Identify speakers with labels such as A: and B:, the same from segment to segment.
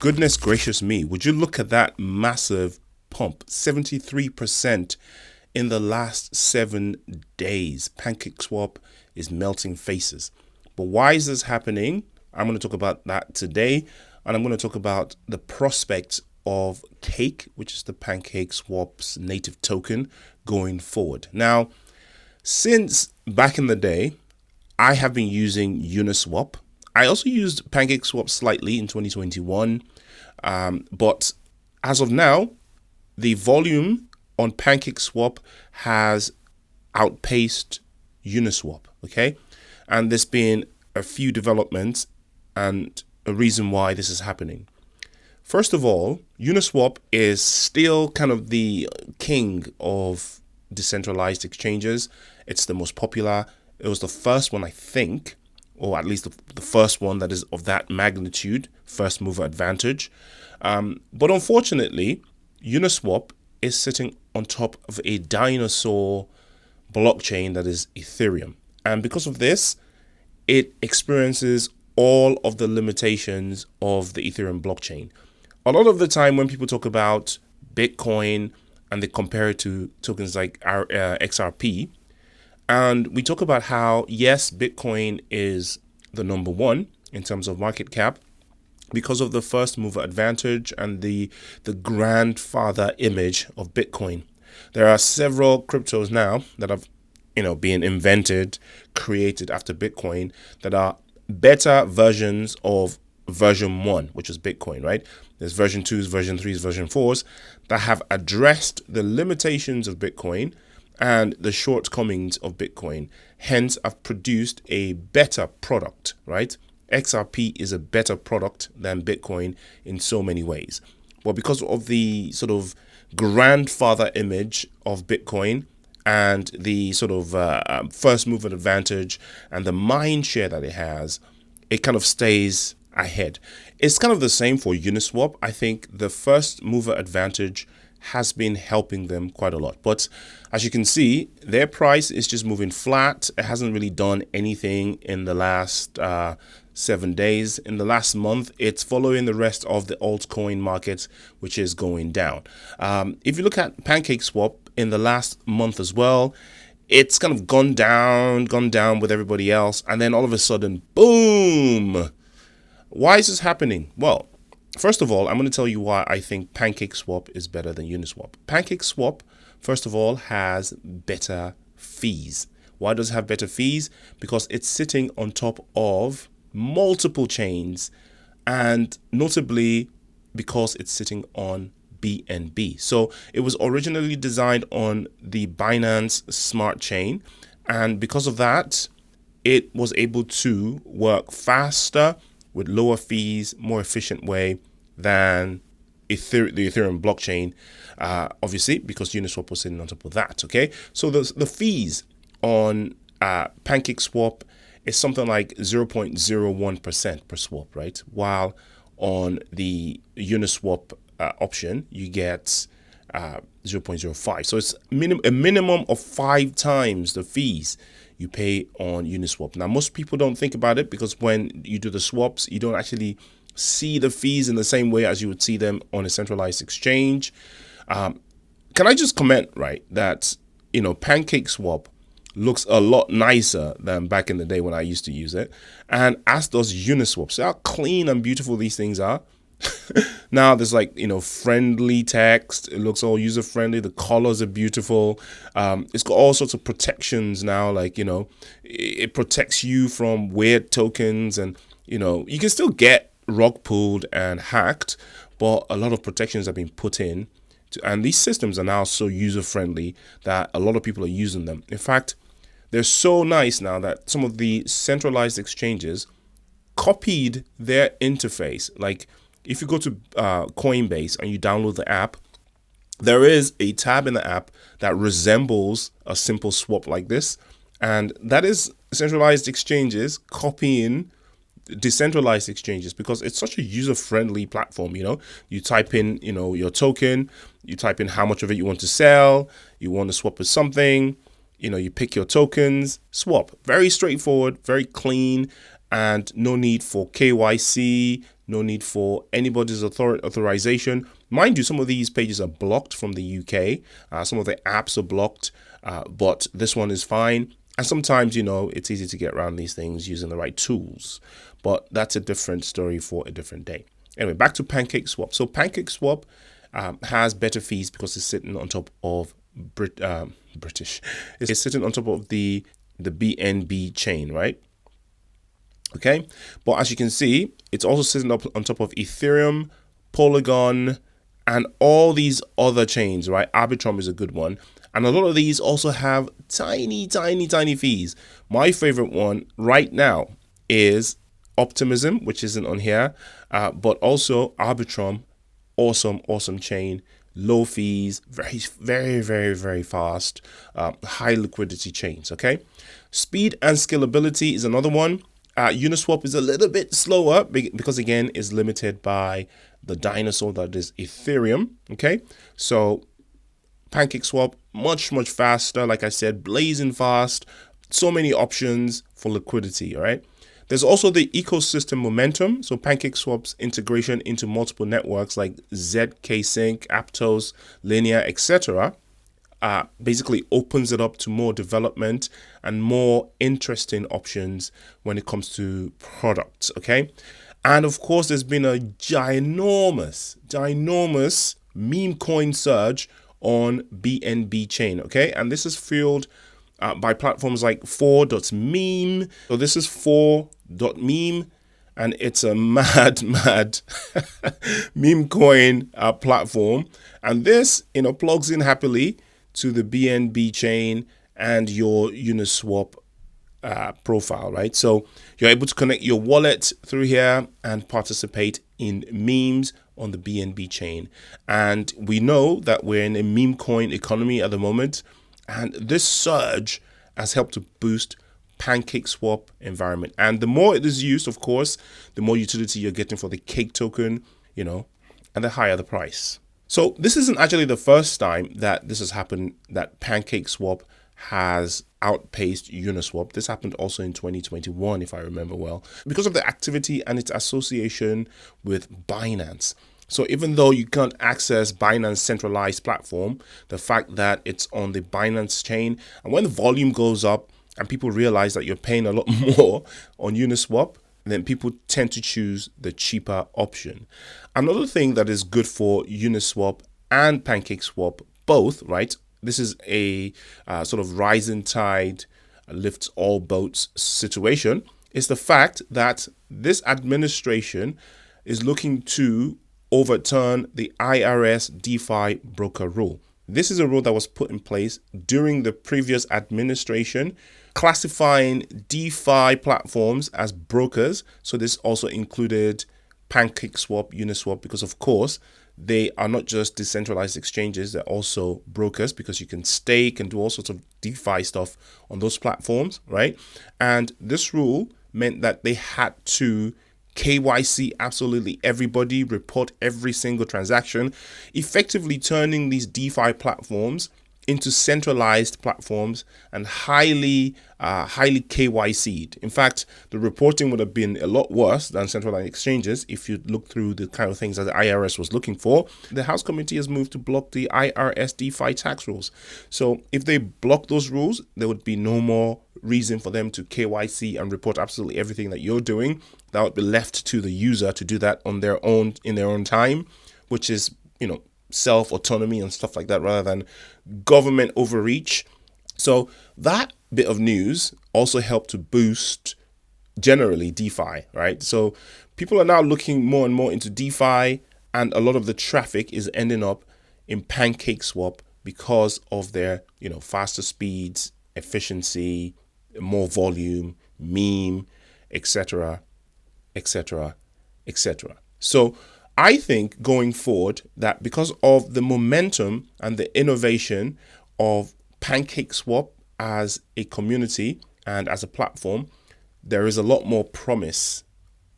A: Goodness gracious me, would you look at that massive pump? 73% in the last 7 days. PancakeSwap is melting faces. But why is this happening? I'm going to talk about that today. And I'm going to talk about the prospects of CAKE, which is the PancakeSwap's native token, going forward. Now, since back in the day, I have been using Uniswap. I also used PancakeSwap slightly in 2021, but as of now, the volume on PancakeSwap has outpaced Uniswap, okay? And there's been a few developments and a reason why this is happening. First of all, Uniswap is still kind of the king of decentralized exchanges. It's the most popular. It was the first one, I think, or at least the first one that is of that magnitude, first mover advantage. But unfortunately, Uniswap is sitting on top of a dinosaur blockchain that is Ethereum. And because of this, it experiences all of the limitations of the Ethereum blockchain. A lot of the time when people talk about Bitcoin and they compare it to tokens like XRP, and we talk about how, yes, Bitcoin is the number one in terms of market cap because of the first mover advantage and the grandfather image of Bitcoin. There are several cryptos now that have, being invented, created after Bitcoin that are better versions of version 1, which is Bitcoin, right? There's version 2s, version 3s, version 4s that have addressed the limitations of Bitcoin and the shortcomings of Bitcoin. Hence, I've produced a better product, right? XRP is a better product than Bitcoin in so many ways. But because of the sort of grandfather image of Bitcoin and the sort of first mover advantage and the mind share that it has, it kind of stays ahead. It's kind of the same for Uniswap. I think the first mover advantage has been helping them quite a lot. But as you can see, their price is just moving flat. It hasn't really done anything in the last 7 days. In the last month, it's following the rest of the altcoin market, which is going down. If you look at PancakeSwap in the last month as well, it's kind of gone down with everybody else. And then all of a sudden, boom! Why is this happening? Well, first of all, I'm going to tell you why I think PancakeSwap is better than Uniswap. PancakeSwap, first of all, has better fees. Why does it have better fees? Because it's sitting on top of multiple chains, and notably because it's sitting on BNB. So it was originally designed on the Binance Smart Chain, and because of that, it was able to work faster with lower fees, more efficient way than the Ethereum blockchain, obviously, because Uniswap was sitting on top of that, okay? So the fees on PancakeSwap is something like 0.01% per swap, right? While on the Uniswap option, you get 0.05. So it's a minimum of 5 times the fees you pay on Uniswap. Now, most people don't think about it because when you do the swaps, you don't actually see the fees in the same way as you would see them on a centralized exchange. Can I just comment, right, that, PancakeSwap looks a lot nicer than back in the day when I used to use it. And as does Uniswap. So how clean and beautiful these things are. Now there's friendly text. It looks all user friendly. The colors are beautiful. It's got all sorts of protections now. It protects you from weird tokens, and you can still get rug pulled and hacked, but a lot of protections have been put in. And these systems are now so user friendly that a lot of people are using them. In fact, they're so nice now that some of the centralized exchanges copied their interface. Like, if you go to Coinbase and you download the app, there is a tab in the app that resembles a simple swap like this. And that is centralized exchanges copying decentralized exchanges because it's such a user-friendly platform. You type in, your token, you type in how much of it you want to sell, you want to swap with something, you pick your tokens, swap. Very straightforward, very clean, and no need for KYC, No need for anybody's authorization. Mind you, some of these pages are blocked from the UK. Some of the apps are blocked, but this one is fine. And sometimes, it's easy to get around these things using the right tools. But that's a different story for a different day. Anyway, back to PancakeSwap. So PancakeSwap has better fees because it's sitting on top of British. It's sitting on top of the BNB chain, right? Okay, but as you can see, it's also sitting up on top of Ethereum, Polygon, and all these other chains, right? Arbitrum is a good one. And a lot of these also have tiny fees. My favorite one right now is Optimism, which isn't on here, but also Arbitrum, awesome chain, low fees, very fast, high liquidity chains. Okay, speed and scalability is another one. Uniswap is a little bit slower because again is limited by the dinosaur that is Ethereum. Okay, so PancakeSwap much faster, like I said, blazing fast, so many options for liquidity. All right, there's also the ecosystem momentum. So PancakeSwap's integration into multiple networks like ZK Sync, Aptos, Linear, etc. Basically opens it up to more development and more interesting options when it comes to products. Okay, and of course there's been a ginormous meme coin surge on BNB chain. Okay, and this is fueled by platforms like 4.meme. So this is 4.meme, and it's a mad meme coin platform, and this plugs in happily to the BNB chain and your Uniswap profile, right? So you're able to connect your wallet through here and participate in memes on the BNB chain. And we know that we're in a meme coin economy at the moment, and this surge has helped to boost PancakeSwap environment. And the more it is used, of course, the more utility you're getting for the cake token, and the higher the price. So this isn't actually the first time that this has happened, that PancakeSwap has outpaced Uniswap. This happened also in 2021, if I remember well, because of the activity and its association with Binance. So even though you can't access Binance centralized platform, the fact that it's on the Binance chain, and when the volume goes up and people realize that you're paying a lot more on Uniswap, then people tend to choose the cheaper option. Another thing that is good for Uniswap and PancakeSwap both, right? This is a sort of rising tide lifts all boats situation, is the fact that this administration is looking to overturn the IRS DeFi broker rule. This is a rule that was put in place during the previous administration, classifying DeFi platforms as brokers. So this also included PancakeSwap, Uniswap, because of course they are not just decentralized exchanges, they're also brokers, because you can stake and do all sorts of DeFi stuff on those platforms, right? And this rule meant that they had to KYC absolutely everybody, report every single transaction, effectively turning these DeFi platforms into centralized platforms and highly KYC'd. In fact, the reporting would have been a lot worse than centralized exchanges if you look through the kind of things that the IRS was looking for. The House Committee has moved to block the IRS DeFi tax rules. So if they block those rules, there would be no more reason for them to KYC and report absolutely everything that you're doing. That would be left to the user to do that on their own, in their own time, which is, self-autonomy and stuff like that, rather than government overreach. So that bit of news also helped to boost generally DeFi, right? So people are now looking more and more into DeFi, and a lot of the traffic is ending up in PancakeSwap because of their, faster speeds, efficiency, more volume, meme, etc. So I think going forward that because of the momentum and the innovation of PancakeSwap as a community and as a platform, there is a lot more promise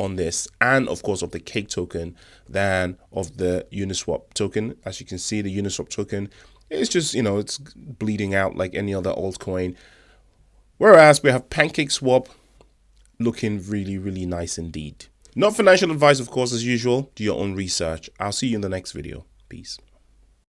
A: on this, and of course of the cake token, than of the Uniswap token. As you can see, the Uniswap token is just, it's bleeding out like any other altcoin. Whereas we have PancakeSwap looking really nice indeed. Not financial advice, of course, as usual. Do your own research. I'll see you in the next video. Peace.